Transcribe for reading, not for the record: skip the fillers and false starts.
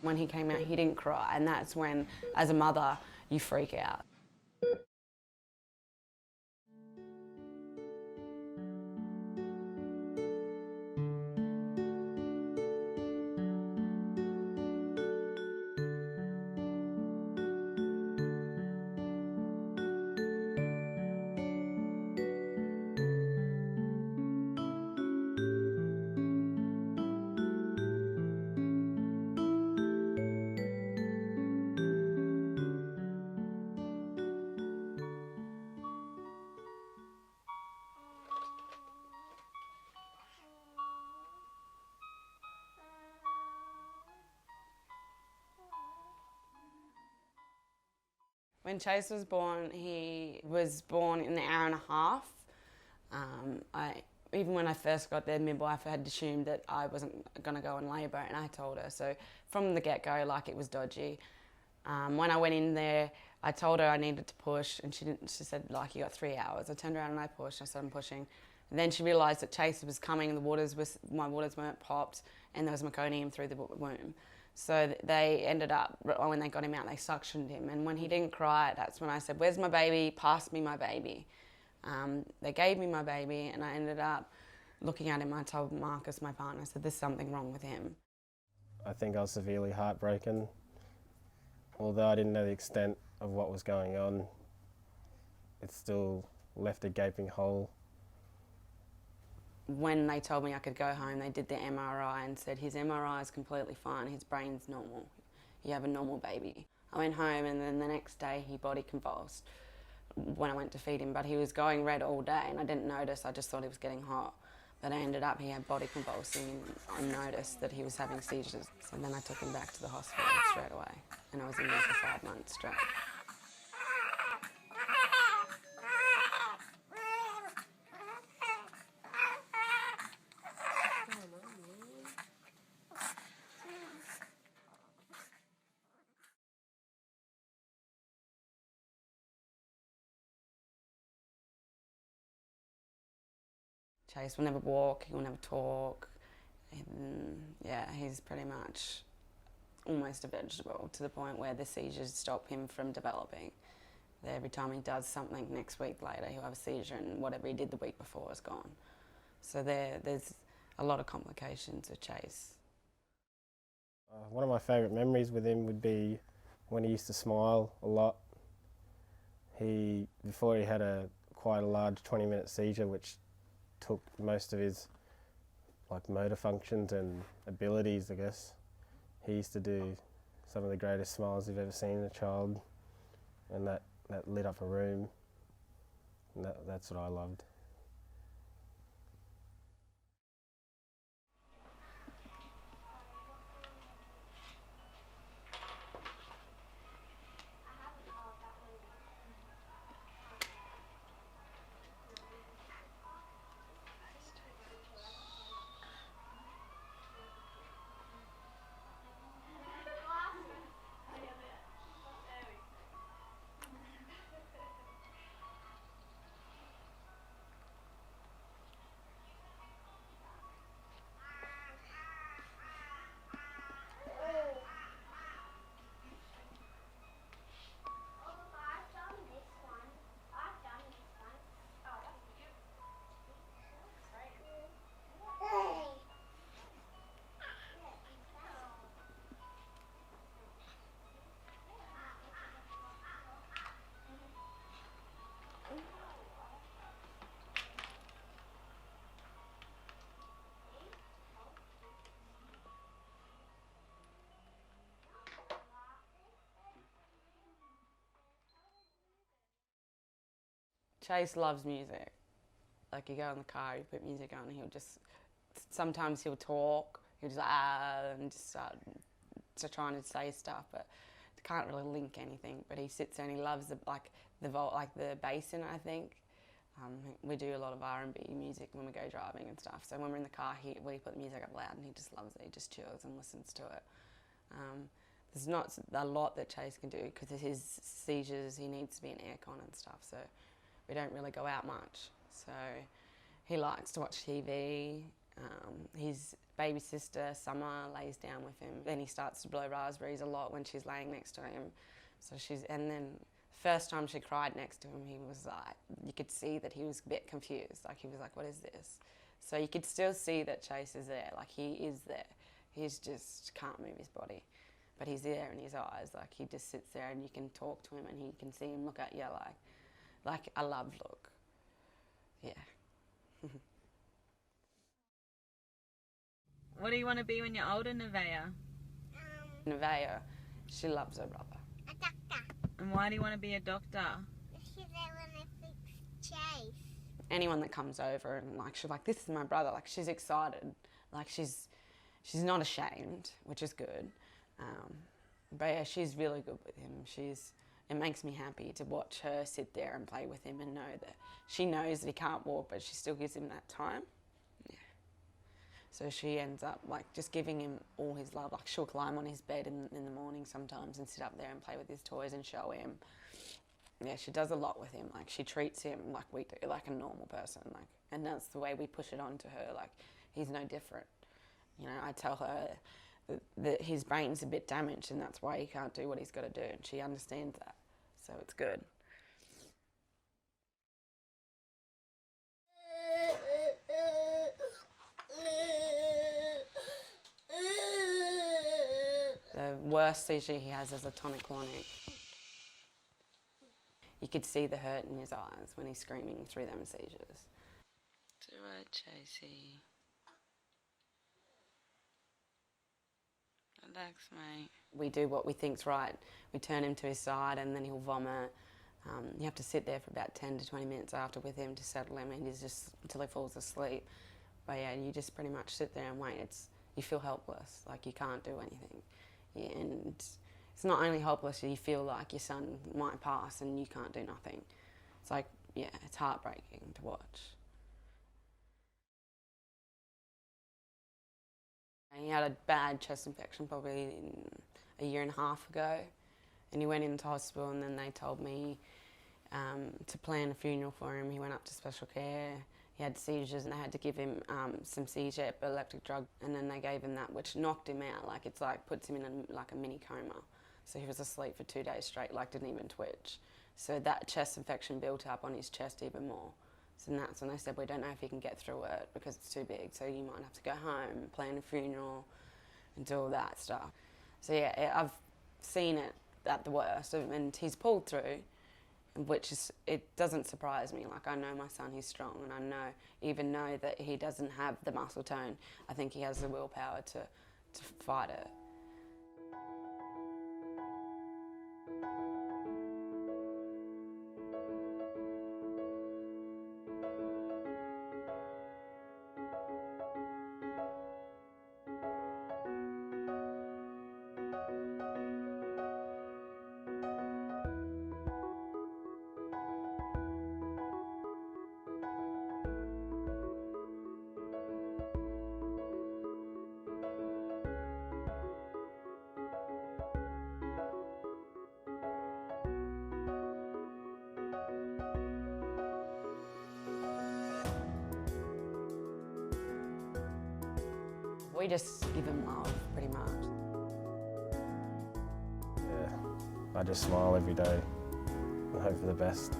When he came out, he didn't cry, and that's when, as a mother, you freak out. When Chase was born, he was born in an hour and a half. Even when I first got there, midwife had assumed that I wasn't going to go in labour, and I told her. So from the get-go, like, it was dodgy. When I went in there, I told her I needed to push, and she said, like, you got 3 hours. I turned around and I pushed. I said, I'm pushing. And then she realised that Chase was coming, and my waters weren't popped, and there was meconium through the womb. So they ended up, when they got him out, they suctioned him. And when he didn't cry, that's when I said, where's my baby? Pass me my baby. They gave me my baby, and I ended up looking at him. I told Marcus, my partner, I said, there's something wrong with him. I think I was severely heartbroken. Although I didn't know the extent of what was going on, it still left a gaping hole. When they told me I could go home, they did the MRI and said his MRI is completely fine, his brain's normal. You have a normal baby. I went home, and then the next day he body convulsed when I went to feed him, but he was going red all day and I didn't notice, I just thought he was getting hot. But I ended up, he had body convulsing, and I noticed that he was having seizures. So then I took him back to the hospital straight away, and I was in there for 5 months straight. Chase will never walk, he will never talk. Yeah, he's pretty much almost a vegetable, to the point where the seizures stop him from developing. Every time he does something, next week later he'll have a seizure, and whatever he did the week before is gone. So there's a lot of complications with Chase. One of my favourite memories with him would be when he used to smile a lot. Before he had quite a large 20-minute seizure, which took most of his motor functions and abilities, I guess. He used to do some of the greatest smiles you've ever seen in a child, and that lit up a room, and that's what I loved. Chase loves music. Like, you go in the car, you put music on, and sometimes he'll talk, he'll just and just start trying to say stuff, but can't really link anything. But he sits there and he loves the bass in it, I think. We do a lot of R&B music when we go driving and stuff. So when we're in the car, we put the music up loud, and he just loves it. He just chills and listens to it. There's not a lot that Chase can do because of his seizures. He needs to be in aircon and stuff. So we don't really go out much. So he likes to watch TV, His baby sister, Summer, lays down with him. Then he starts to blow raspberries a lot when she's laying next to him. And then first time she cried next to him, he was like, you could see that he was a bit confused. Like, he was like, what is this? So you could still see that Chase is there. Like, he is there. He's just can't move his body. But he's there in his eyes. Like, he just sits there and you can talk to him and he can see him look at you like a love look. Yeah. What do you want to be when you're older, Nevaeh? Nevaeh, she loves her brother. A doctor. And why do you want to be a doctor? Because I want to fix Chase. Anyone that comes over and like she's like, this is my brother, like she's excited, like she's not ashamed, which is good. But yeah, she's really good with him. It makes me happy to watch her sit there and play with him and know that she knows that he can't walk, but she still gives him that time. Yeah. So she ends up like just giving him all his love. Like, she'll climb on his bed in the morning sometimes and sit up there and play with his toys and show him. Yeah, she does a lot with him. Like, she treats him like we do, like a normal person. Like, and that's the way we push it on to her. Like, he's no different. You know, I tell her that his brain's a bit damaged and that's why he can't do what he's got to do, and she understands that, so it's good. The worst seizure he has is a tonic-clonic. You could see the hurt in his eyes when he's screaming through them seizures. It's all right, Chasey. Relax, mate. We do what we think's right. We turn him to his side and then he'll vomit. You have to sit there for about 10 to 20 minutes after with him to settle him, and he's just until he falls asleep. But yeah, you just pretty much sit there and wait. You feel helpless, like you can't do anything. Yeah, and it's not only helpless, you feel like your son might pass and you can't do nothing. It's like, yeah, it's heartbreaking to watch. He had a bad chest infection probably a year and a half ago, and he went into hospital, and then they told me to plan a funeral for him. He went up to special care. He had seizures and they had to give him some seizure epileptic drug, and then they gave him that, which knocked him out. Like, it's like puts him in a mini coma. So he was asleep for 2 days straight, like didn't even twitch. So that chest infection built up on his chest even more. So that's when they said, we don't know if he can get through it because it's too big, so you might have to go home, plan a funeral and do all that stuff. So yeah, I've seen it at the worst, and he's pulled through, it doesn't surprise me. Like, I know my son, he's strong, and I even know that he doesn't have the muscle tone. I think he has the willpower to fight it. We just give him love, pretty much. Yeah, I just smile every day and hope for the best.